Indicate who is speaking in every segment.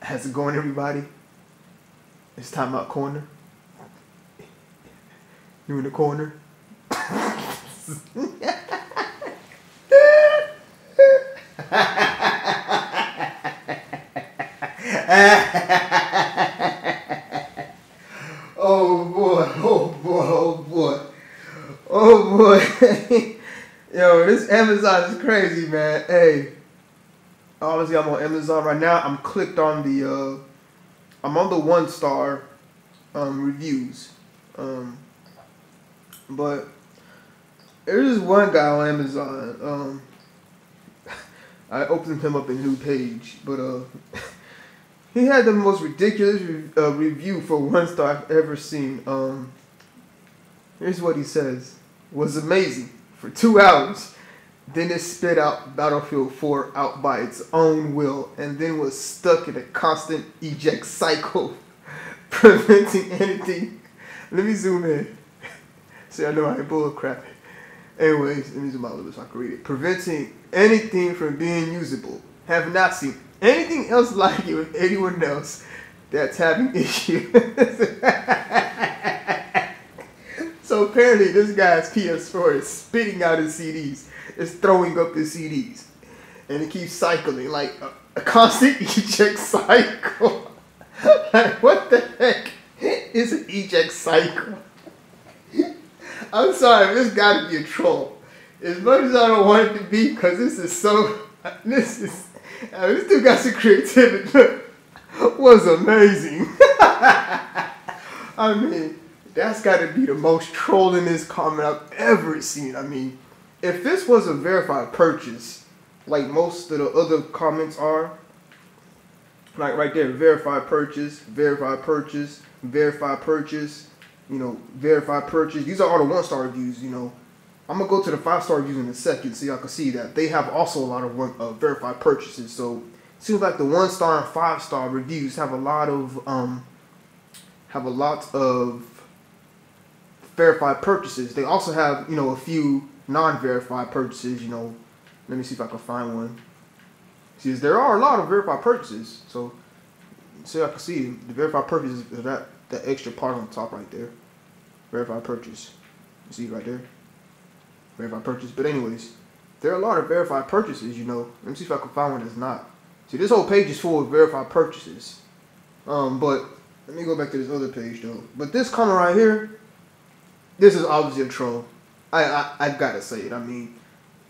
Speaker 1: How's it going, everybody? It's time out corner. You in the corner? Oh boy, oh boy, oh boy. Oh boy. Yo, this Amazon is crazy, man. Hey. Obviously I'm on Amazon right now. I'm clicked on the I'm on the 1-star reviews. But there's this one guy on Amazon. I opened him up a new page, but he had the most ridiculous review for 1-star I've ever seen. Here's what he says. Was amazing for 2 hours. Then it spit out Battlefield 4 out by its own will, and then was stuck in a constant eject cycle, preventing anything. Let me zoom in. See, I know I ain't bullcrap. Anyways, let me zoom out a little bit so I can read it. Preventing anything from being usable. Have not seen anything else like it with anyone else that's having issues. So apparently this guy's PS4 is spitting out his CDs. It's throwing up his CDs. And it keeps cycling like a constant eject cycle. Like, what the heck is an eject cycle? I'm sorry, this gotta be a troll. As much as I don't want it to be, because this is so, this dude got some creativity. Was amazing. I mean, that's gotta be the most trollingest comment I've ever seen. I mean, if this was a verified purchase, like most of the other comments are, like right there, verified purchase, verified purchase, verified purchase, you know, verified purchase. These are all the 1-star reviews, you know. I'm going to go to the 5-star reviews in a second so y'all can see that. They have also a lot of verified purchases. So it seems like the 1-star and 5-star reviews have a lot of verified purchases. They also have, you know, a few non-verified purchases, you know. Let me see if I can find one. See, there are a lot of verified purchases. So I can see the verified purchases is that extra part on the top right there. Verified purchase. You see right there? Verified purchase. But anyways, there are a lot of verified purchases, you know. Let me see if I can find one that's not. See, this whole page is full of verified purchases. But let me go back to this other page though. But this comment right here, this is obviously a troll. I gotta say it. I mean,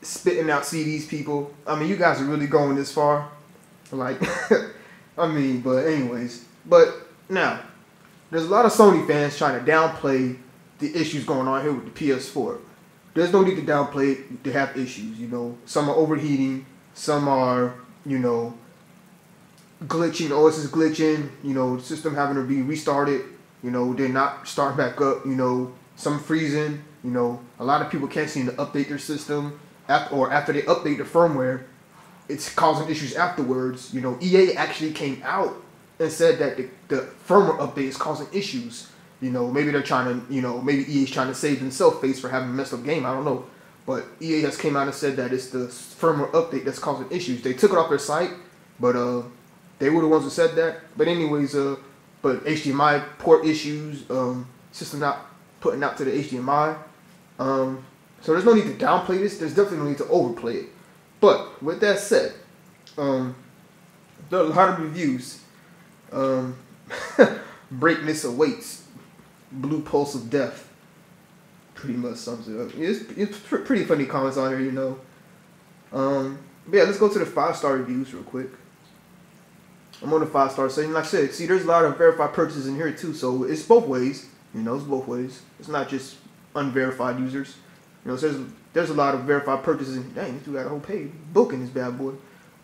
Speaker 1: spitting out CDs, people. I mean, you guys are really going this far. Like, I mean, but anyways. But now, there's a lot of Sony fans trying to downplay the issues going on here with the PS4. There's no need to downplay it. They have issues, you know. Some are overheating. Some are, you know, glitching. OS is glitching. You know, the system having to be restarted. You know, they're not starting back up. You know, some freezing. You know, a lot of people can't seem to update their system. After they update the firmware, it's causing issues afterwards. You know, EA actually came out and said that the firmware update is causing issues. You know, maybe they're trying to, you know, maybe EA's trying to save themselves face for having a messed up game. I don't know. But EA has came out and said that it's the firmware update that's causing issues. They took it off their site, but they were the ones who said that. But anyways, but HDMI port issues, system not putting out to the HDMI. So there's no need to downplay this. There's definitely no need to overplay it. But with that said, there are a lot of reviews. Breakness awaits. Blue pulse of death. Pretty much sums it up. It's pretty funny comments on here, you know. But yeah, let's go to the 5-star reviews real quick. I'm on the 5-star setting. Like I said, see, there's a lot of verified purchases in here too, so it's both ways. You know, it's both ways. It's not just unverified users. You know, so there's a lot of verified purchases. Dang, this dude got a whole page book in this bad boy.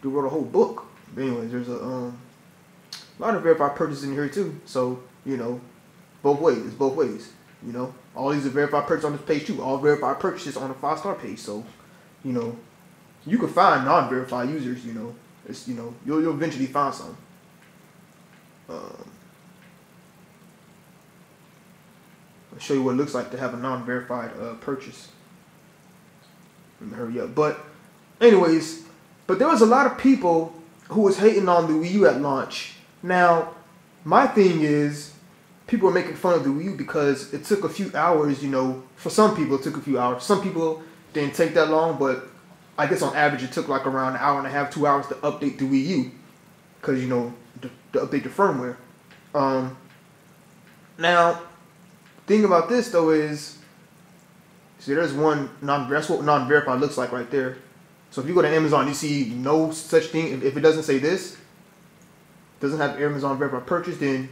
Speaker 1: Dude wrote a whole book. But anyways, there's a lot of verified purchases in here too. So, you know, both ways. It's both ways. You know, all these are verified purchases on this page too. All verified purchases on the 5-star page. So, you know, you can find non-verified users. You know, it's, you know, you'll eventually find some. I'll show you what it looks like to have a non-verified purchase. Let me hurry up. But anyways, but there was a lot of people who was hating on the Wii U at launch Now, my thing is, people are making fun of the Wii U because it took a few hours, you know, for some people it took a few hours. Some people didn't take that long, but I guess on average it took like around an hour and a half, 2 hours to update the Wii U. Because, you know, to update the firmware. Now, thing about this though is, see, there's one that's what non-verified looks like right there. So if you go to Amazon, you see no such thing. If it doesn't say this, doesn't have Amazon verified purchase, then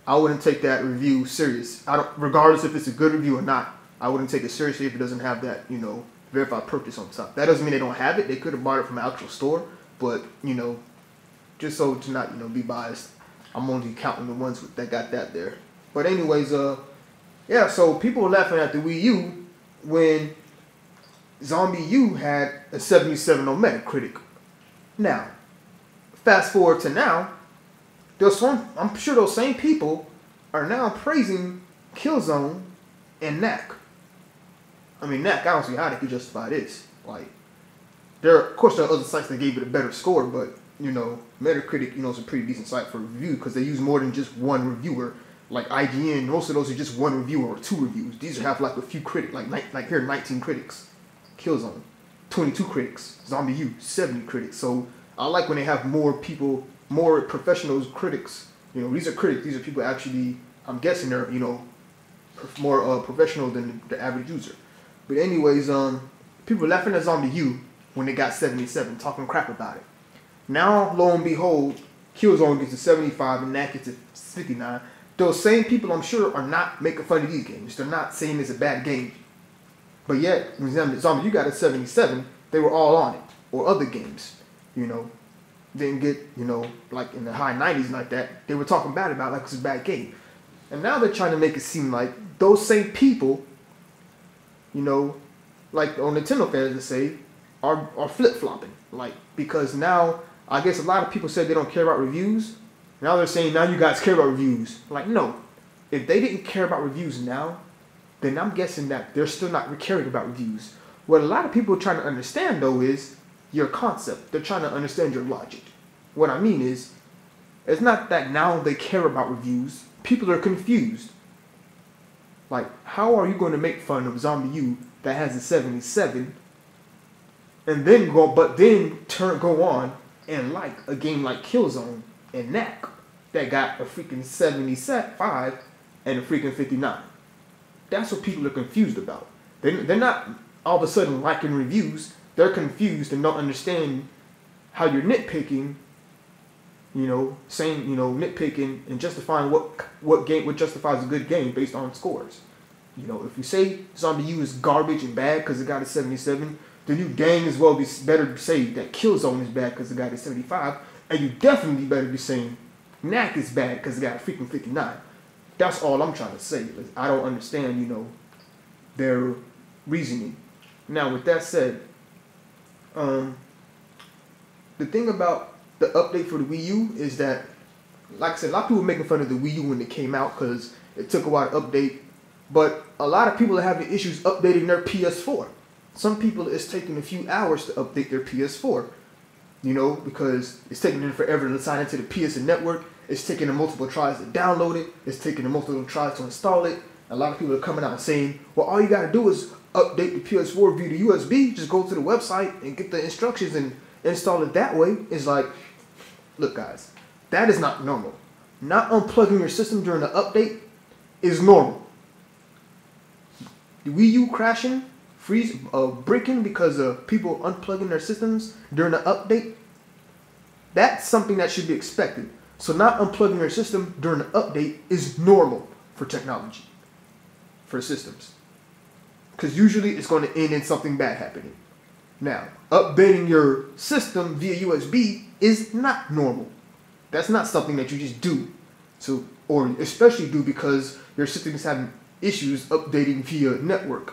Speaker 1: I wouldn't take that review serious. Regardless if it's a good review or not, I wouldn't take it seriously if it doesn't have that, you know, verified purchase on top. That doesn't mean they don't have it. They could have bought it from an actual store, but, you know, just so to not, you know, be biased, I'm only counting the ones that got that there. But anyways, yeah, so people were laughing at the Wii U when Zombie U had a 77 on Metacritic. Now, fast forward to now, I'm sure those same people are now praising Killzone and Knack. I mean, Knack, I don't see how they could justify this. Like, of course there are other sites that gave it a better score, but, you know, Metacritic, you know, is a pretty decent site for review because they use more than just one reviewer. Like IGN, most of those are just one reviewer or two reviews. These have like a few critics, like here 19 critics. Killzone, 22 critics. Zombie U, 70 critics. So I like when they have more people, more professionals, critics. You know, these are critics. These are people actually, I'm guessing they're, you know, more professional than the average user. But anyways, people were laughing at Zombie U when they got 77, talking crap about it. Now, lo and behold, Killzone gets to 75 and Knack gets to 59. Those same people, I'm sure, are not making fun of these games. They're not saying it's a bad game. But yet, when Zombie U got a 77, they were all on it. Or other games, you know, didn't get, you know, like in the high 90s like that. They were talking bad about it like it's a bad game. And now they're trying to make it seem like those same people, you know, like on Nintendo fans to say, are flip-flopping. Like, because now, I guess a lot of people said they don't care about reviews. Now they're saying, now you guys care about reviews. Like, no. If they didn't care about reviews now, then I'm guessing that they're still not caring about reviews. What a lot of people are trying to understand, though, is your concept. They're trying to understand your logic. What I mean is, it's not that now they care about reviews. People are confused. Like, how are you going to make fun of Zombie U that has a 77 and then go on and like a game like Killzone and Knack that got a freaking 75 and a freaking 59? That's what people are confused about. They're not all of a sudden liking reviews. They're confused and don't understand how you're nitpicking, you know, saying, you know, nitpicking and justifying what justifies a good game based on scores. You know, if you say Zombie U is garbage and bad because it got a 77, then you dang as well be better to say that Killzone is bad because it got a 75, and you definitely better be saying Knack is bad because it got a freaking 59. That's all I'm trying to say. I don't understand, you know, their reasoning. Now, with that said, the thing about the update for the Wii U is that, like I said, a lot of people were making fun of the Wii U when it came out because it took a while to update. But a lot of people are having issues updating their PS4. Some people, it's taking a few hours to update their PS4. You know, because it's taking them forever to sign into the PSN network. It's taking them multiple tries to download it. It's taking them multiple tries to install it. A lot of people are coming out and saying, well, all you got to do is update the PS4 via the USB. Just go to the website and get the instructions and install it that way. It's like, look, guys, that is not normal. Not unplugging your system during the update is normal. The Wii U crashing, breaking because of people unplugging their systems during the update, that's something that should be expected. So not unplugging your system during the update is normal for technology, for systems. Because usually it's going to end in something bad happening. Now, updating your system via USB is not normal. That's not something that you just do. So, or especially do because your system is having issues updating via network.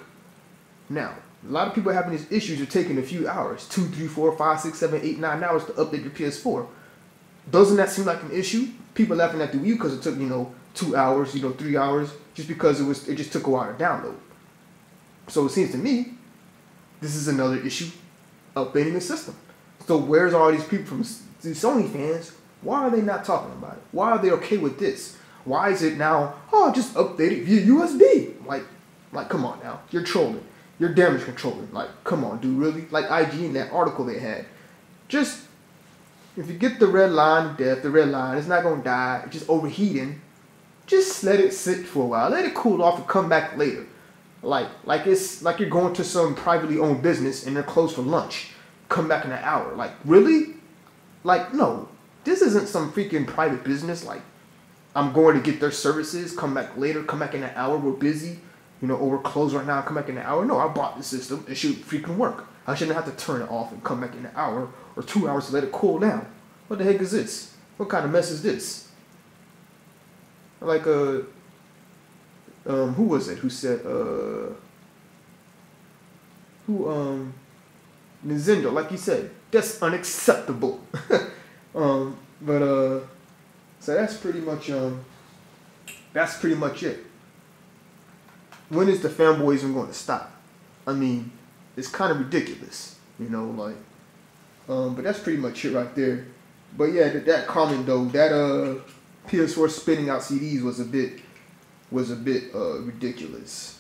Speaker 1: Now, a lot of people having these issues are taking a few hours, 2, 3, 4, 5, 6, 7, 8, 9 hours to update your PS4. Doesn't that seem like an issue? People laughing at the Wii U because it took, 2 hours, 3 hours, just because it just took a while to download. So it seems to me, this is another issue, updating the system. So where's all these people from these Sony fans Why are they not talking about it? Why are they okay with this? Why is it now, oh, just update it via USB? Like, come on now. You're trolling. You're damage controlling. Like, come on, dude, really? Like IG in that article they had. Just, if you get the red line of death, the red line, it's not going to die. It's just overheating. Just let it sit for a while. Let it cool off and come back later. Like it's like you're going to some privately owned business and they're closed for lunch. Come back in an hour. Like, really? Like, no. This isn't some freaking private business. Like, I'm going to get their services, come back later, come back in an hour, we're busy. You know, or we're closed right now, come back in an hour. No, I bought the system. It should freaking work. I shouldn't have to turn it off and come back in an hour or 2 hours to let it cool down. What the heck is this? What kind of mess is this? Like, who was it who said, Nintendo, like you said, that's unacceptable. So that's pretty much it. When is the fanboyism going to stop? I mean, it's kind of ridiculous, you know, like, but that's pretty much it right there. But yeah, that comment though, that PS4 spitting out CDs was a bit ridiculous.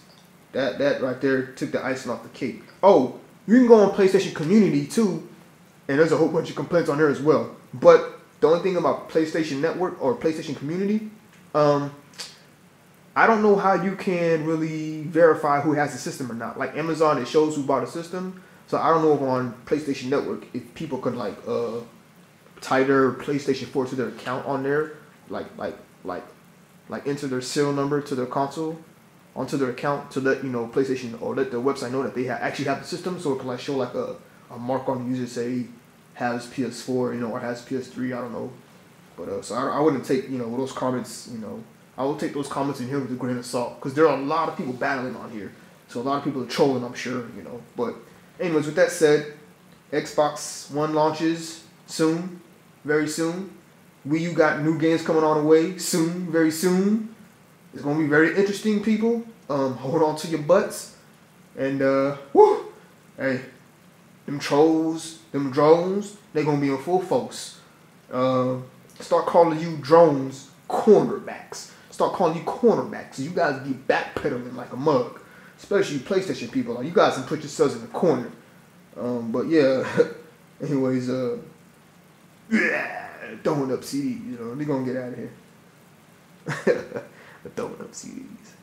Speaker 1: That right there took the icing off the cake. Oh, you can go on PlayStation Community too, and there's a whole bunch of complaints on there as well. But the only thing about PlayStation Network or PlayStation Community, I don't know how you can really verify who has the system or not. Like Amazon, it shows who bought a system. So I don't know if on PlayStation Network, if people could like tie their PlayStation 4 to their account on there, like enter their serial number to their console onto their account to let, you know, PlayStation or let the website know that they actually have the system, so it can like show like a mark on the user say has PS4, you know, or has PS3. I don't know, but so I wouldn't take, you know, those comments, you know. I will take those comments in here with a grain of salt, because there are a lot of people battling on here. So a lot of people are trolling, I'm sure, you know. But anyways, with that said, Xbox One launches soon, very soon. Wii U got new games coming on the way soon, very soon. It's going to be very interesting, people. Hold on to your butts. And, woo! Hey, them trolls, them drones, they're going to be in full force. Start calling you drones cornerbacks. Start calling you cornerbacks. You guys be backpedaling like a mug, especially you PlayStation people. Like, you guys can put yourselves in the corner. But yeah, anyways, throwing up CDs. You know, they're gonna get out of here. Throwing up CDs.